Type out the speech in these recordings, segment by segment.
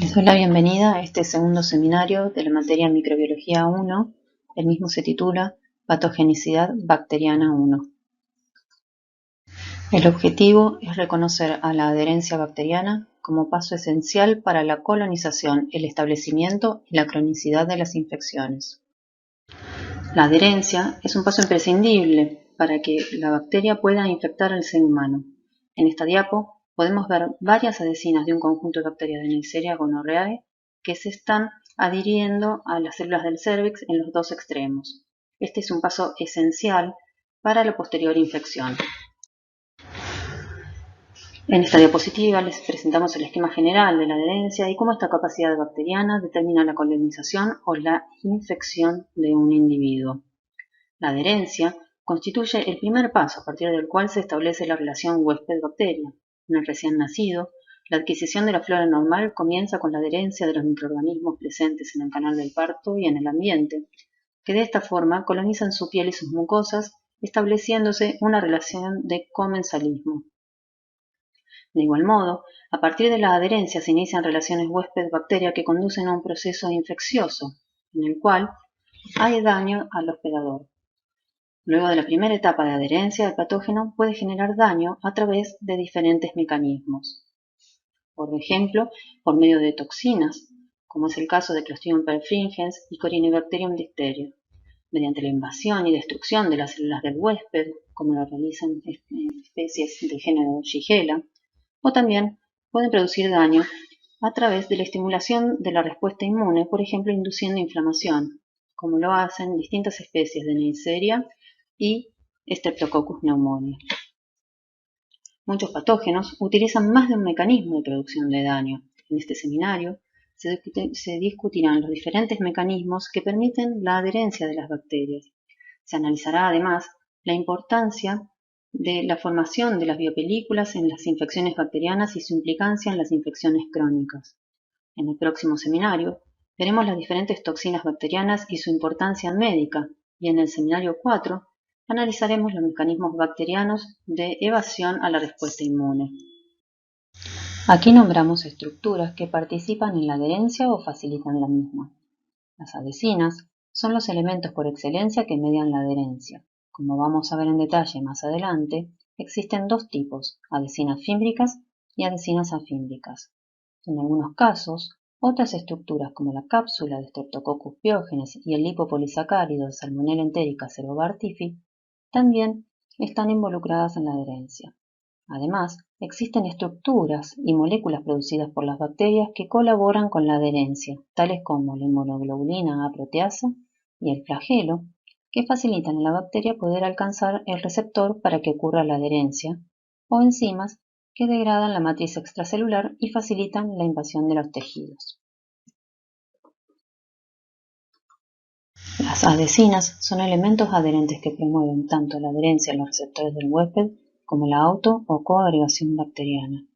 Les doy la bienvenida a este segundo seminario de la materia Microbiología 1. El mismo se titula Patogenicidad Bacteriana 1. El objetivo es reconocer a la adherencia bacteriana como paso esencial para la colonización, el establecimiento y la cronicidad de las infecciones. La adherencia es un paso imprescindible para que la bacteria pueda infectar al ser humano. En esta diapo podemos ver varias adhesinas de un conjunto de bacterias de Neisseria gonorrhoeae que se están adhiriendo a las células del cérvix en los dos extremos. Este es un paso esencial para la posterior infección. En esta diapositiva les presentamos el esquema general de la adherencia y cómo esta capacidad bacteriana determina la colonización o la infección de un individuo. La adherencia constituye el primer paso a partir del cual se establece la relación huésped-bacteria. En el recién nacido, la adquisición de la flora normal comienza con la adherencia de los microorganismos presentes en el canal del parto y en el ambiente, que de esta forma colonizan su piel y sus mucosas, estableciéndose una relación de comensalismo. De igual modo, a partir de la adherencia se inician relaciones huésped-bacteria que conducen a un proceso infeccioso, en el cual hay daño al hospedador. Luego de la primera etapa de adherencia, el patógeno puede generar daño a través de diferentes mecanismos. Por ejemplo, por medio de toxinas, como es el caso de Clostridium perfringens y Corynebacterium diphtheria, mediante la invasión y destrucción de las células del huésped, como lo realizan especies del género Shigella, o también pueden producir daño a través de la estimulación de la respuesta inmune, por ejemplo, induciendo inflamación, como lo hacen distintas especies de Neisseria y Streptococcus pneumoniae. Muchos patógenos utilizan más de un mecanismo de producción de daño. En este seminario se discutirán los diferentes mecanismos que permiten la adherencia de las bacterias. Se analizará además la importancia de la formación de las biopelículas en las infecciones bacterianas y su implicancia en las infecciones crónicas. En el próximo seminario veremos las diferentes toxinas bacterianas y su importancia médica, y en el seminario 4 analizaremos los mecanismos bacterianos de evasión a la respuesta inmune. Aquí nombramos estructuras que participan en la adherencia o facilitan la misma. Las adhesinas son los elementos por excelencia que median la adherencia. Como vamos a ver en detalle más adelante, existen dos tipos, adhesinas fímbricas y adhesinas afímbricas. En algunos casos, otras estructuras como la cápsula de Streptococcus pyogenes y el lipopolisacárido Salmonella enterica Cerobar typhi también están involucradas en la adherencia. Además, existen estructuras y moléculas producidas por las bacterias que colaboran con la adherencia, tales como la inmunoglobulina A proteasa y el flagelo, que facilitan a la bacteria poder alcanzar el receptor para que ocurra la adherencia, o enzimas que degradan la matriz extracelular y facilitan la invasión de los tejidos. Las adhesinas son elementos adherentes que promueven tanto la adherencia a los receptores del huésped como la auto o coagregación bacteriana.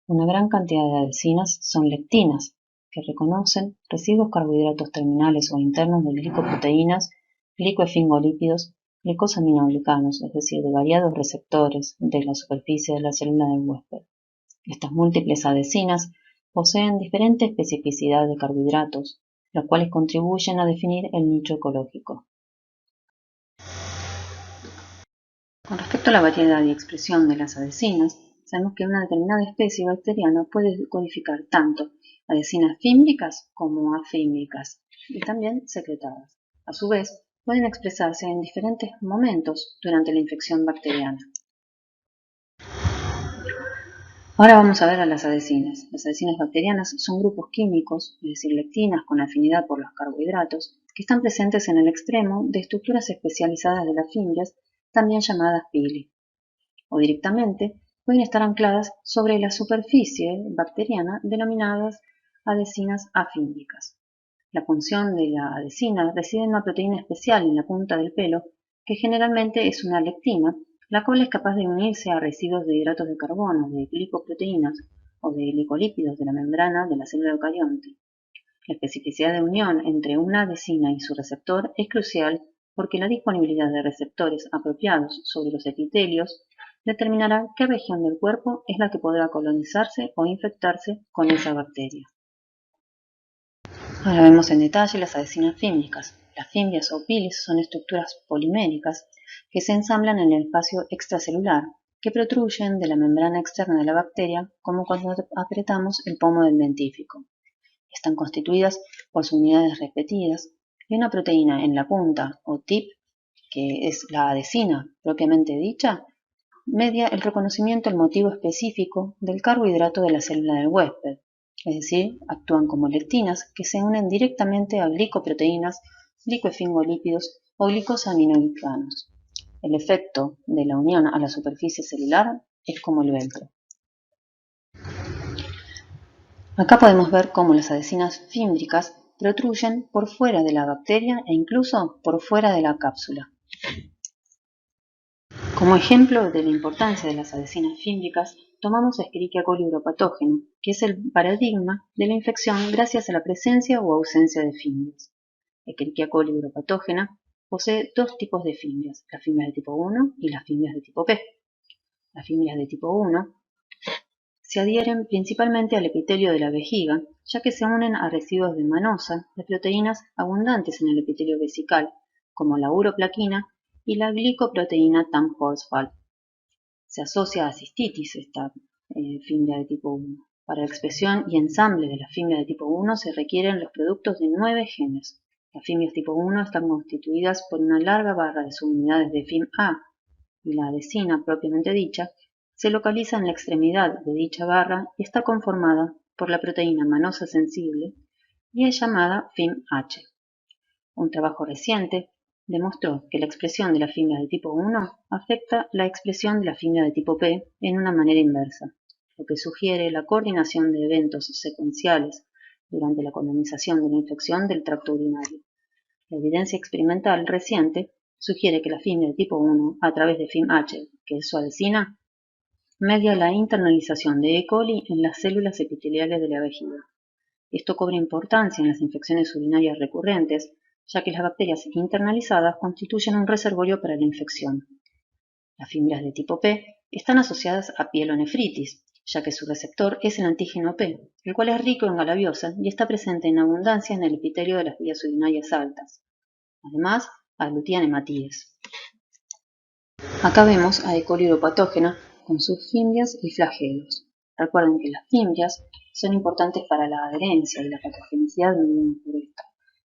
Una gran cantidad de adhesinas son lectinas, que reconocen residuos carbohidratos terminales o internos de glicoproteínas, glicoesfingolípidos, glicosaminoglicanos, es decir, de variados receptores de la superficie de la célula del huésped. Estas múltiples adhesinas poseen diferente especificidad de carbohidratos, los cuales contribuyen a definir el nicho ecológico. Con respecto a la variedad y expresión de las adhesinas, sabemos que una determinada especie bacteriana puede codificar tanto adhesinas fímbricas como afímbricas y también secretadas. A su vez, pueden expresarse en diferentes momentos durante la infección bacteriana. Ahora vamos a ver a las adhesinas. Las adhesinas bacterianas son grupos químicos, es decir, lectinas con afinidad por los carbohidratos, que están presentes en el extremo de estructuras especializadas de las fibras, también llamadas pili, o directamente pueden estar ancladas sobre la superficie bacteriana denominadas adhesinas afímbricas. La función de la adhesina reside en una proteína especial en la punta del pelo, que generalmente es una lectina, la cual es capaz de unirse a residuos de hidratos de carbono, de glicoproteínas o de glicolípidos de la membrana de la célula eucarionte. La especificidad de unión entre una adhesina y su receptor es crucial porque la disponibilidad de receptores apropiados sobre los epitelios determinará qué región del cuerpo es la que podrá colonizarse o infectarse con esa bacteria. Ahora vemos en detalle las adhesinas fímbricas. Las fimbrias o pils son estructuras poliméricas que se ensamblan en el espacio extracelular, que protruyen de la membrana externa de la bacteria, como cuando apretamos el pomo del dentífrico. Están constituidas por sus unidades repetidas y una proteína en la punta o tip, que es la adhesina propiamente dicha, media el reconocimiento al motivo específico del carbohidrato de la célula del huésped, es decir, actúan como lectinas que se unen directamente a glicoproteínas, glicoesfingolípidos o glicosaminoglicanos. El efecto de la unión a la superficie celular es como el velcro. Acá podemos ver cómo las adhesinas fímbricas protruyen por fuera de la bacteria e incluso por fuera de la cápsula. Como ejemplo de la importancia de las adhesinas fímbricas, tomamos Escherichia coli uropatógena, que es el paradigma de la infección gracias a la presencia o ausencia de fimbrias. Escherichia coli uropatógena posee dos tipos de fimbrias, las fimbrias de tipo 1 y las fimbrias de tipo P. Las fimbrias de tipo 1 se adhieren principalmente al epitelio de la vejiga, ya que se unen a residuos de manosa de proteínas abundantes en el epitelio vesical, como la uroplaquina y la glicoproteína TAM-Horsfall. Se asocia a cistitis esta fimbria de tipo 1. Para la expresión y ensamble de la fimbria de tipo 1 se requieren los productos de 9 genes. Las fimbrias tipo 1 están constituidas por una larga barra de subunidades de FIM-A y la adhesina propiamente dicha se localiza en la extremidad de dicha barra y está conformada por la proteína manosa sensible y es llamada FIM-H. Un trabajo reciente demostró que la expresión de la fibra de tipo 1 afecta la expresión de la fibra de tipo P en una manera inversa, lo que sugiere la coordinación de eventos secuenciales durante la colonización de la infección del tracto urinario. La evidencia experimental reciente sugiere que la fibra de tipo 1, a través de FIM-H, que es su adhesina, media la internalización de E. coli en las células epiteliales de la vejiga. Esto cobra importancia en las infecciones urinarias recurrentes, ya que las bacterias internalizadas constituyen un reservorio para la infección. Las fibras de tipo P están asociadas a pielonefritis, ya que su receptor es el antígeno P, el cual es rico en galaviosa y está presente en abundancia en el epitelio de las vías urinarias altas. Además, aglutina hematíes. Acá vemos a E. coli uropatógena con sus fimbrias y flagelos. Recuerden que las fimbrias son importantes para la adherencia y la patogenicidad mediante por esta.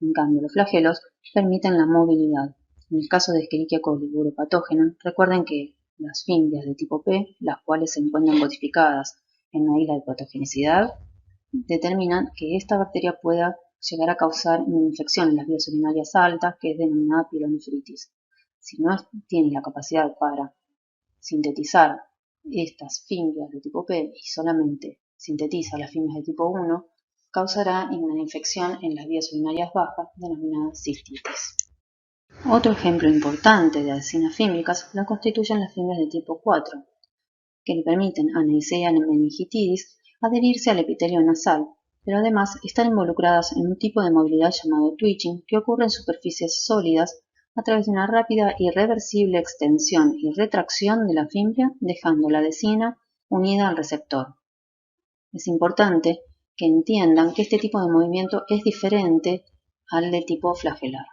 En cambio, los flagelos permiten la movilidad. En el caso de Escherichia coli uropatógena, recuerden que las fimbrias de tipo P, las cuales se encuentran codificadas en la isla de patogenicidad, determinan que esta bacteria pueda llegar a causar una infección en las vías urinarias altas, que es denominada pielonefritis. Si no tiene la capacidad para sintetizar estas fimbrias de tipo P y solamente sintetiza las fimbrias de tipo 1, causará una infección en las vías urinarias bajas denominada cistitis. Otro ejemplo importante de adhesinas fímbricas la constituyen las fimbrias de tipo 4, que le permiten a Neisseria meningitidis adherirse al epitelio nasal, pero además están involucradas en un tipo de movilidad llamado twitching que ocurre en superficies sólidas a través de una rápida y reversible extensión y retracción de la fimbria, dejando la adhesina unida al receptor. Es importante que entiendan que este tipo de movimiento es diferente al de tipo flagelar.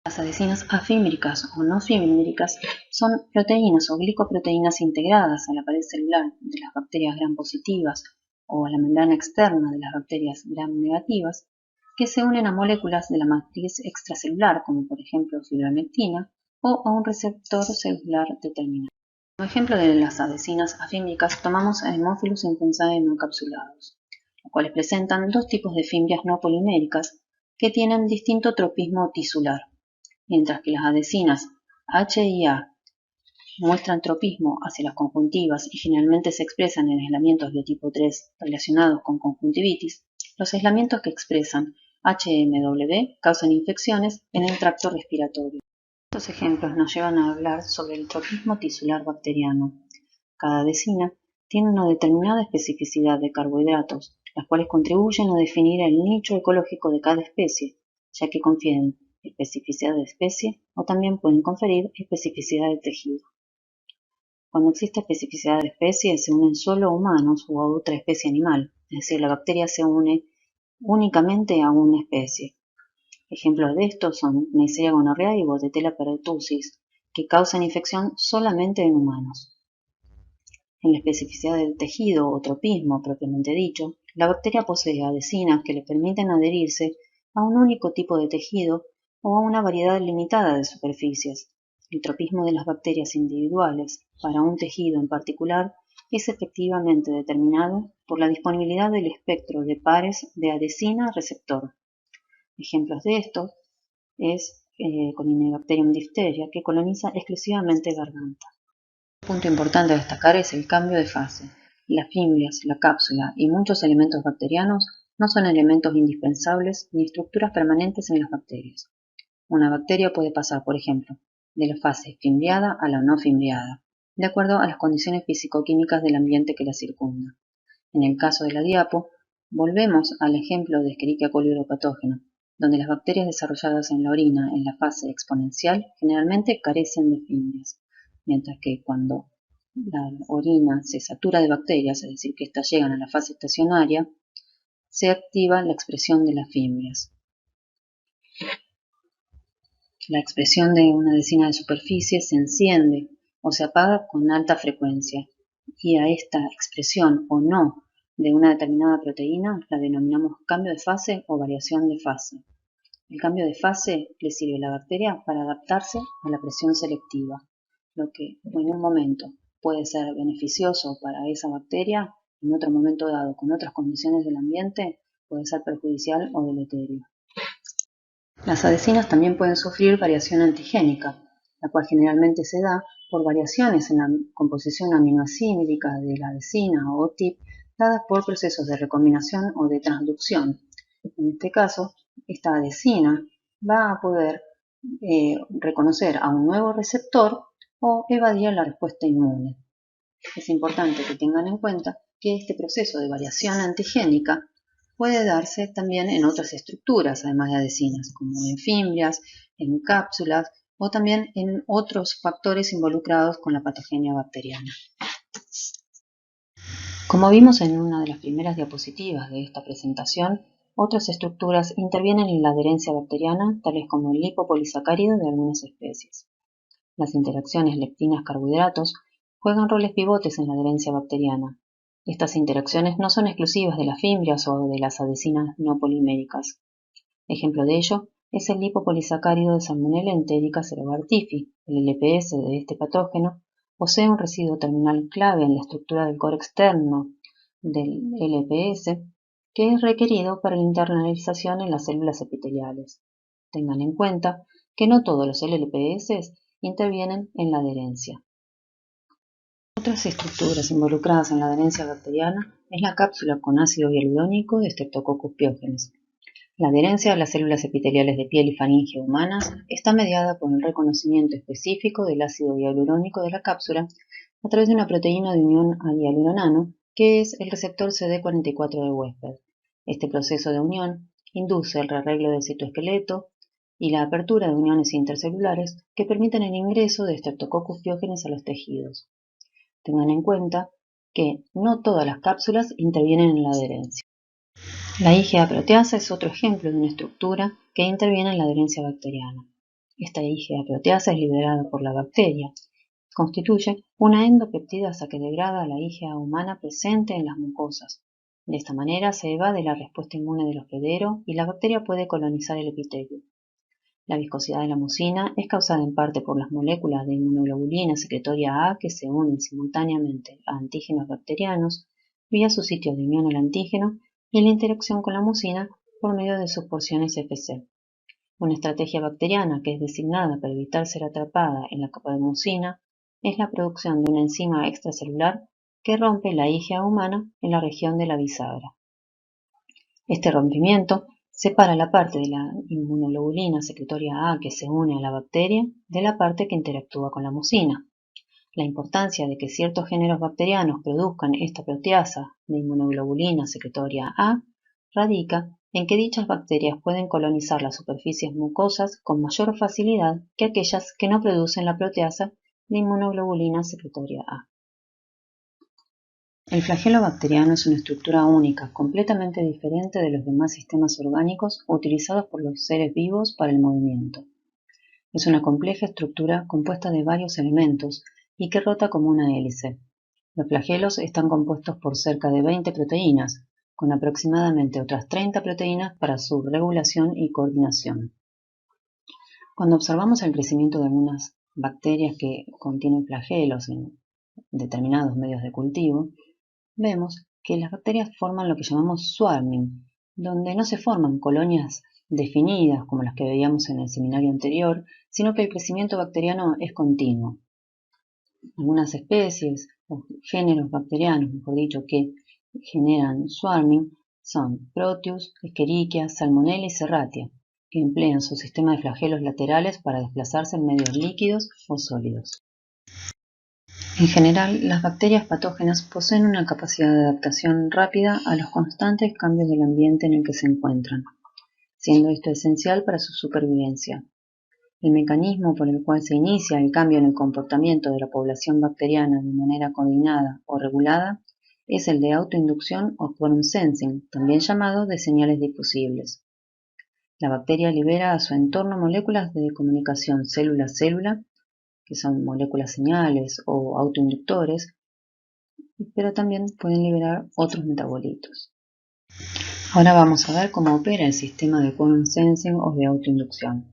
Las adhesinas afímbricas o no fímbricas son proteínas o glicoproteínas integradas a la pared celular de las bacterias gram positivas o a la membrana externa de las bacterias gram negativas que se unen a moléculas de la matriz extracelular, como por ejemplo fibronectina, o a un receptor celular determinado. Como ejemplo de las adhesinas afímbricas tomamos a Haemophilus influenzae no capsulados, los cuales presentan dos tipos de fimbrias no poliméricas que tienen distinto tropismo tisular. Mientras que las adhesinas H y A muestran tropismo hacia las conjuntivas y generalmente se expresan en aislamientos de tipo 3 relacionados con conjuntivitis, los aislamientos que expresan HMW causan infecciones en el tracto respiratorio. Estos ejemplos nos llevan a hablar sobre el tropismo tisular bacteriano. Cada adhesina tiene una determinada especificidad de carbohidratos, las cuales contribuyen a definir el nicho ecológico de cada especie, ya que confieren especificidad de especie o también pueden conferir especificidad de tejido. Cuando existe especificidad de especie se unen solo humanos u otra especie animal, es decir, la bacteria se une únicamente a una especie. Ejemplos de estos son Neisseria gonorrhoeae y Bordetella pertussis, que causan infección solamente en humanos. En la especificidad del tejido o tropismo propiamente dicho, la bacteria posee adhesinas que le permiten adherirse a un único tipo de tejido o a una variedad limitada de superficies. El tropismo de las bacterias individuales para un tejido en particular es efectivamente determinado por la disponibilidad del espectro de pares de adhesina-receptor. Ejemplos de esto es Corynebacterium diphtheria, que coloniza exclusivamente garganta. Un punto importante a destacar es el cambio de fase. Las fimbrias, la cápsula y muchos elementos bacterianos no son elementos indispensables ni estructuras permanentes en las bacterias. Una bacteria puede pasar, por ejemplo, de la fase fimbriada a la no fimbriada, de acuerdo a las condiciones físico-químicas del ambiente que la circunda. En el caso de la diapo, volvemos al ejemplo de Escherichia coli uropatógeno, donde las bacterias desarrolladas en la orina en la fase exponencial generalmente carecen de fimbrias, mientras que cuando la orina se satura de bacterias, es decir, que éstas llegan a la fase estacionaria, se activa la expresión de las fimbrias. La expresión de una adhesina de superficie se enciende o se apaga con alta frecuencia, y a esta expresión o no de una determinada proteína la denominamos cambio de fase o variación de fase. El cambio de fase le sirve a la bacteria para adaptarse a la presión selectiva, lo que en un momento puede ser beneficioso para esa bacteria, en otro momento dado con otras condiciones del ambiente puede ser perjudicial o deleterio. Las adhesinas también pueden sufrir variación antigénica, la cual generalmente se da por variaciones en la composición aminoacídica de la adhesina o TIP dadas por procesos de recombinación o de transducción. En este caso, esta adhesina va a poder reconocer a un nuevo receptor o evadir la respuesta inmune. Es importante que tengan en cuenta que este proceso de variación antigénica puede darse también en otras estructuras, además de adhesinas, como en fimbrias, en cápsulas o también en otros factores involucrados con la patogenia bacteriana. Como vimos en una de las primeras diapositivas de esta presentación, otras estructuras intervienen en la adherencia bacteriana, tales como el lipopolisacárido de algunas especies. Las interacciones lectinas-carbohidratos juegan roles pivotes en la adherencia bacteriana. Estas interacciones no son exclusivas de las fimbrias o de las adhesinas no poliméricas. Ejemplo de ello es el lipopolisacárido de Salmonella enterica cerobartifi. El LPS de este patógeno posee un residuo terminal clave en la estructura del core externo del LPS que es requerido para la internalización en las células epiteliales. Tengan en cuenta que no todos los LPS intervienen en la adherencia. Otras estructuras involucradas en la adherencia bacteriana es la cápsula con ácido hialurónico de Streptococcus pyogenes. La adherencia a las células epiteliales de piel y faringe humanas está mediada por el reconocimiento específico del ácido hialurónico de la cápsula a través de una proteína de unión al hialuronano, que es el receptor CD44 de Westphalia. Este proceso de unión induce el rearreglo del citoesqueleto y la apertura de uniones intercelulares que permiten el ingreso de Streptococcus pyogenes a los tejidos. Tengan en cuenta que no todas las cápsulas intervienen en la adherencia. La IgA proteasa es otro ejemplo de una estructura que interviene en la adherencia bacteriana. Esta IgA proteasa es liberada por la bacteria. Constituye una endopeptidasa que degrada la IgA humana presente en las mucosas. De esta manera se evade la respuesta inmune del hospedero y la bacteria puede colonizar el epitelio. La viscosidad de la mucina es causada en parte por las moléculas de inmunoglobulina secretoria A que se unen simultáneamente a antígenos bacterianos vía su sitio de unión al antígeno y la interacción con la mucina por medio de sus porciones Fc. Una estrategia bacteriana que es designada para evitar ser atrapada en la capa de mucina es la producción de una enzima extracelular que rompe la IgA humana en la región de la bisagra. Este rompimiento separa la parte de la inmunoglobulina secretoria A que se une a la bacteria de la parte que interactúa con la mucina. La importancia de que ciertos géneros bacterianos produzcan esta proteasa de inmunoglobulina secretoria A radica en que dichas bacterias pueden colonizar las superficies mucosas con mayor facilidad que aquellas que no producen la proteasa de inmunoglobulina secretoria A. El flagelo bacteriano es una estructura única, completamente diferente de los demás sistemas orgánicos utilizados por los seres vivos para el movimiento. Es una compleja estructura compuesta de varios elementos y que rota como una hélice. Los flagelos están compuestos por cerca de 20 proteínas, con aproximadamente otras 30 proteínas para su regulación y coordinación. Cuando observamos el crecimiento de algunas bacterias que contienen flagelos en determinados medios de cultivo, vemos que las bacterias forman lo que llamamos swarming, donde no se forman colonias definidas como las que veíamos en el seminario anterior, sino que el crecimiento bacteriano es continuo. Algunas especies o géneros bacterianos, mejor dicho, que generan swarming son Proteus, Escherichia, Salmonella y Serratia, que emplean su sistema de flagelos laterales para desplazarse en medios líquidos o sólidos. En general, las bacterias patógenas poseen una capacidad de adaptación rápida a los constantes cambios del ambiente en el que se encuentran, siendo esto esencial para su supervivencia. El mecanismo por el cual se inicia el cambio en el comportamiento de la población bacteriana de manera coordinada o regulada es el de autoinducción o quorum sensing, también llamado de señales difusibles. La bacteria libera a su entorno moléculas de comunicación célula-célula, que son moléculas señales o autoinductores, pero también pueden liberar otros metabolitos. Ahora vamos a ver cómo opera el sistema de quorum sensing o de autoinducción.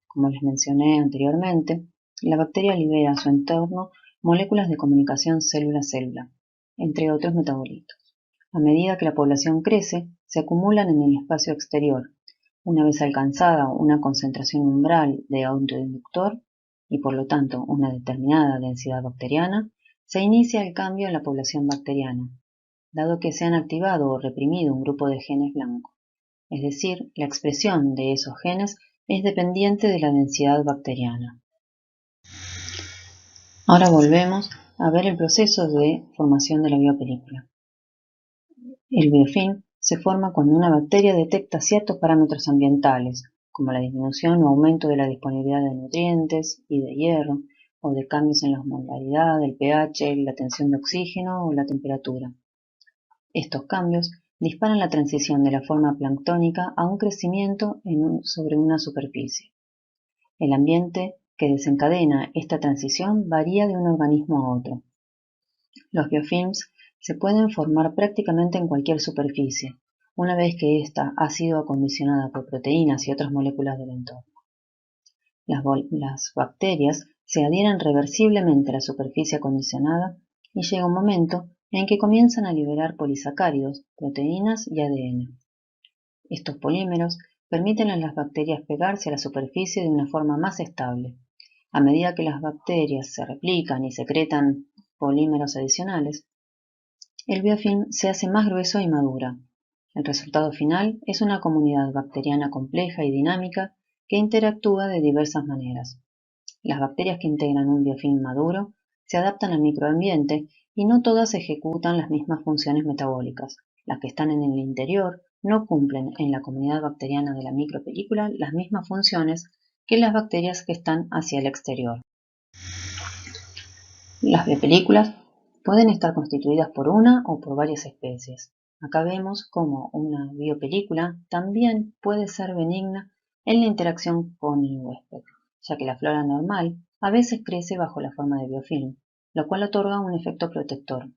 Como les mencioné anteriormente, la bacteria libera a su entorno moléculas de comunicación célula-célula, entre otros metabolitos. A medida que la población crece, se acumulan en el espacio exterior. Una vez alcanzada una concentración umbral de autoinductor y por lo tanto una determinada densidad bacteriana, se inicia el cambio en la población bacteriana, dado que se han activado o reprimido un grupo de genes blancos. Es decir, la expresión de esos genes es dependiente de la densidad bacteriana. Ahora volvemos a ver el proceso de formación de la biopelícula. El biofilm se forma cuando una bacteria detecta ciertos parámetros ambientales, como la disminución o aumento de la disponibilidad de nutrientes y de hierro, o de cambios en la osmolaridad, el pH, la tensión de oxígeno o la temperatura. Estos cambios disparan la transición de la forma planctónica a un crecimiento sobre una superficie. El ambiente que desencadena esta transición varía de un organismo a otro. Los biofilms se pueden formar prácticamente en cualquier superficie, una vez que ésta ha sido acondicionada por proteínas y otras moléculas del entorno. Las bacterias se adhieren reversiblemente a la superficie acondicionada y llega un momento en que comienzan a liberar polisacáridos, proteínas y ADN. Estos polímeros permiten a las bacterias pegarse a la superficie de una forma más estable. A medida que las bacterias se replican y secretan polímeros adicionales, el biofilm se hace más grueso y madura. El resultado final es una comunidad bacteriana compleja y dinámica que interactúa de diversas maneras. Las bacterias que integran un biofilm maduro se adaptan al microambiente y no todas ejecutan las mismas funciones metabólicas. Las que están en el interior no cumplen en la comunidad bacteriana de la micropelícula las mismas funciones que las bacterias que están hacia el exterior. Las biopelículas pueden estar constituidas por una o por varias especies. Acá vemos cómo una biopelícula también puede ser benigna en la interacción con el huésped, ya que la flora normal a veces crece bajo la forma de biofilm, lo cual otorga un efecto protector.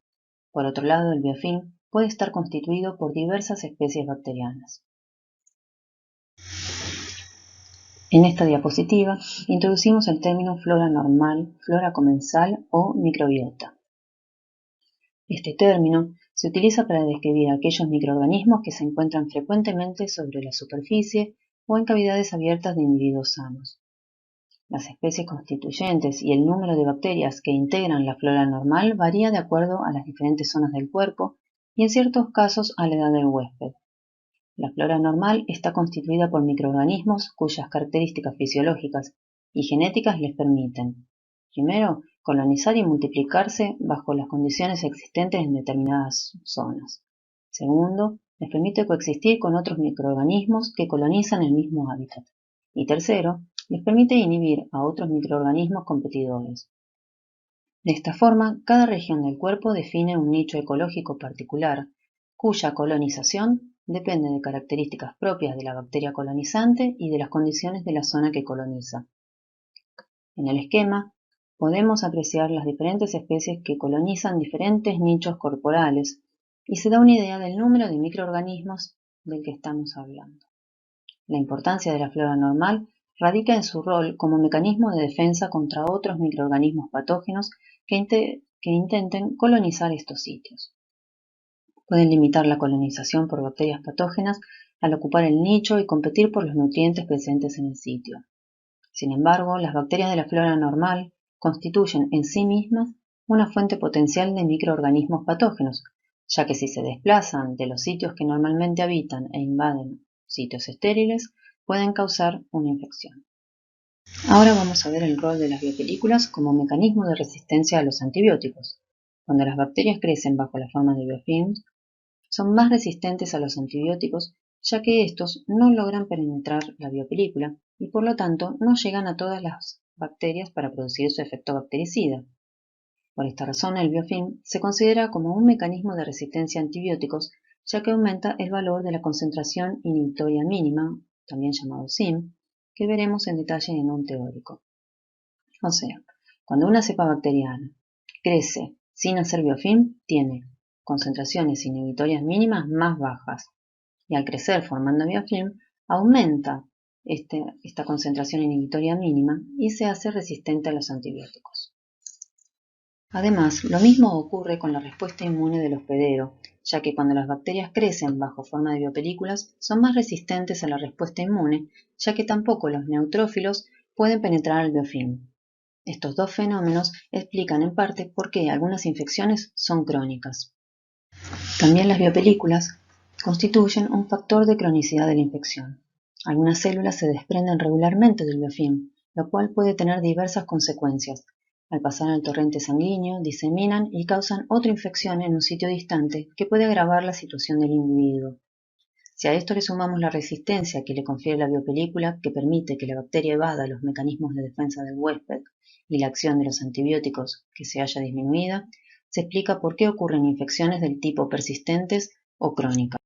Por otro lado, el biofilm puede estar constituido por diversas especies bacterianas. En esta diapositiva introducimos el término flora normal, flora comensal o microbiota. Este término se utiliza para describir aquellos microorganismos que se encuentran frecuentemente sobre la superficie o en cavidades abiertas de individuos sanos. Las especies constituyentes y el número de bacterias que integran la flora normal varía de acuerdo a las diferentes zonas del cuerpo y en ciertos casos a la edad del huésped. La flora normal está constituida por microorganismos cuyas características fisiológicas y genéticas les permiten, primero, colonizar y multiplicarse bajo las condiciones existentes en determinadas zonas. Segundo, les permite coexistir con otros microorganismos que colonizan el mismo hábitat. Y tercero, les permite inhibir a otros microorganismos competidores. De esta forma, cada región del cuerpo define un nicho ecológico particular, cuya colonización depende de características propias de la bacteria colonizante y de las condiciones de la zona que coloniza. En el esquema, podemos apreciar las diferentes especies que colonizan diferentes nichos corporales y se da una idea del número de microorganismos del que estamos hablando. La importancia de la flora normal radica en su rol como mecanismo de defensa contra otros microorganismos patógenos que intenten colonizar estos sitios. Pueden limitar la colonización por bacterias patógenas al ocupar el nicho y competir por los nutrientes presentes en el sitio. Sin embargo, las bacterias de la flora normal constituyen en sí mismas una fuente potencial de microorganismos patógenos, ya que si se desplazan de los sitios que normalmente habitan e invaden sitios estériles, pueden causar una infección. Ahora vamos a ver el rol de las biopelículas como mecanismo de resistencia a los antibióticos. Cuando las bacterias crecen bajo la forma de biofilms, son más resistentes a los antibióticos, ya que estos no logran penetrar la biopelícula y por lo tanto no llegan a todas las bacterias para producir su efecto bactericida. Por esta razón, el biofilm se considera como un mecanismo de resistencia a antibióticos, ya que aumenta el valor de la concentración inhibitoria mínima, también llamado SIM, que veremos en detalle en un teórico. O sea, cuando una cepa bacteriana crece sin hacer biofilm, tiene concentraciones inhibitorias mínimas más bajas, y al crecer formando biofilm, aumenta esta concentración inhibitoria mínima y se hace resistente a los antibióticos. Además, lo mismo ocurre con la respuesta inmune del hospedero, ya que cuando las bacterias crecen bajo forma de biopelículas, son más resistentes a la respuesta inmune, ya que tampoco los neutrófilos pueden penetrar al biofilm. Estos dos fenómenos explican en parte por qué algunas infecciones son crónicas. También las biopelículas constituyen un factor de cronicidad de la infección. Algunas células se desprenden regularmente del biofilm, lo cual puede tener diversas consecuencias. Al pasar al torrente sanguíneo, diseminan y causan otra infección en un sitio distante que puede agravar la situación del individuo. Si a esto le sumamos la resistencia que le confiere la biopelícula, que permite que la bacteria evada los mecanismos de defensa del huésped, y la acción de los antibióticos que se haya disminuida, se explica por qué ocurren infecciones del tipo persistentes o crónicas.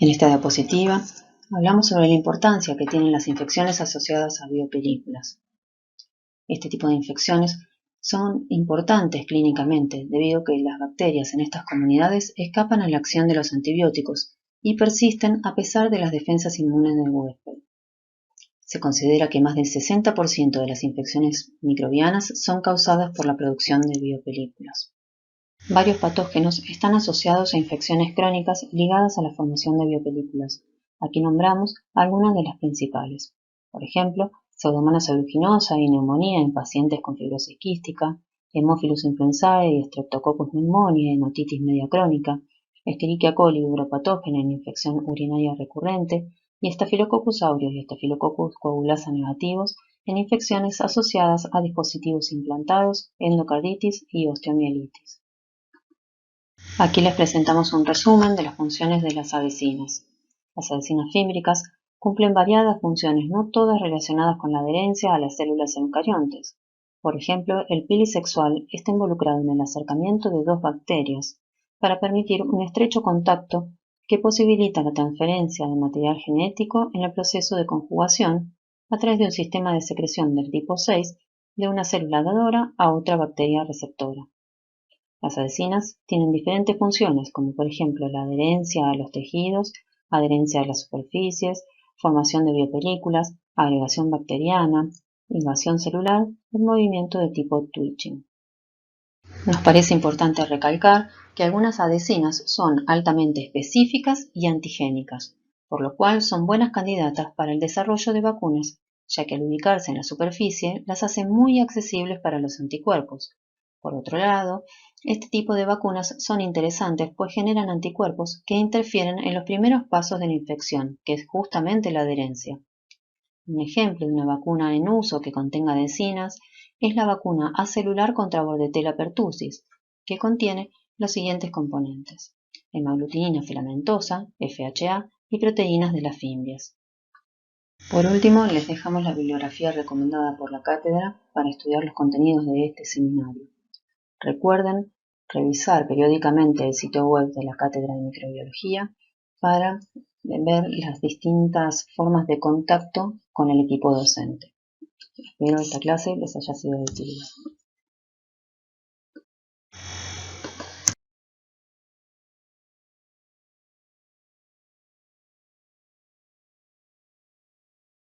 En esta diapositiva hablamos sobre la importancia que tienen las infecciones asociadas a biopelículas. Este tipo de infecciones son importantes clínicamente debido a que las bacterias en estas comunidades escapan a la acción de los antibióticos y persisten a pesar de las defensas inmunes del huésped. Se considera que más del 60% de las infecciones microbianas son causadas por la producción de biopelículas. Varios patógenos están asociados a infecciones crónicas ligadas a la formación de biopelículas. Aquí nombramos algunas de las principales. Por ejemplo, Pseudomonas aeruginosa y neumonía en pacientes con fibrosis quística, Haemophilus influenzae y Streptococcus pneumoniae en otitis media crónica, Escherichia coli uropatógena en infección urinaria recurrente, y Staphylococcus aureus y Staphylococcus coagulasa negativos en infecciones asociadas a dispositivos implantados, endocarditis y osteomielitis. Aquí les presentamos un resumen de las funciones de las adhesinas. Las adhesinas fímbricas cumplen variadas funciones, no todas relacionadas con la adherencia a las células eucariontes. Por ejemplo, el pili sexual está involucrado en el acercamiento de dos bacterias para permitir un estrecho contacto que posibilita la transferencia de material genético en el proceso de conjugación a través de un sistema de secreción del tipo 6 de una célula dadora a otra bacteria receptora. Las adhesinas tienen diferentes funciones, como por ejemplo la adherencia a los tejidos, adherencia a las superficies, formación de biopelículas, agregación bacteriana, invasión celular y movimiento de tipo twitching. Nos parece importante recalcar que algunas adhesinas son altamente específicas y antigénicas, por lo cual son buenas candidatas para el desarrollo de vacunas, ya que al ubicarse en la superficie las hace muy accesibles para los anticuerpos. Por otro lado, este tipo de vacunas son interesantes pues generan anticuerpos que interfieren en los primeros pasos de la infección, que es justamente la adherencia. Un ejemplo de una vacuna en uso que contenga adhesinas es la vacuna acelular contra Bordetella pertussis, que contiene los siguientes componentes: hemaglutinina filamentosa, FHA, y proteínas de las fimbrias. Por último, les dejamos la bibliografía recomendada por la cátedra para estudiar los contenidos de este seminario. Recuerden revisar periódicamente el sitio web de la Cátedra de Microbiología para ver las distintas formas de contacto con el equipo docente. Espero esta clase les haya sido de utilidad.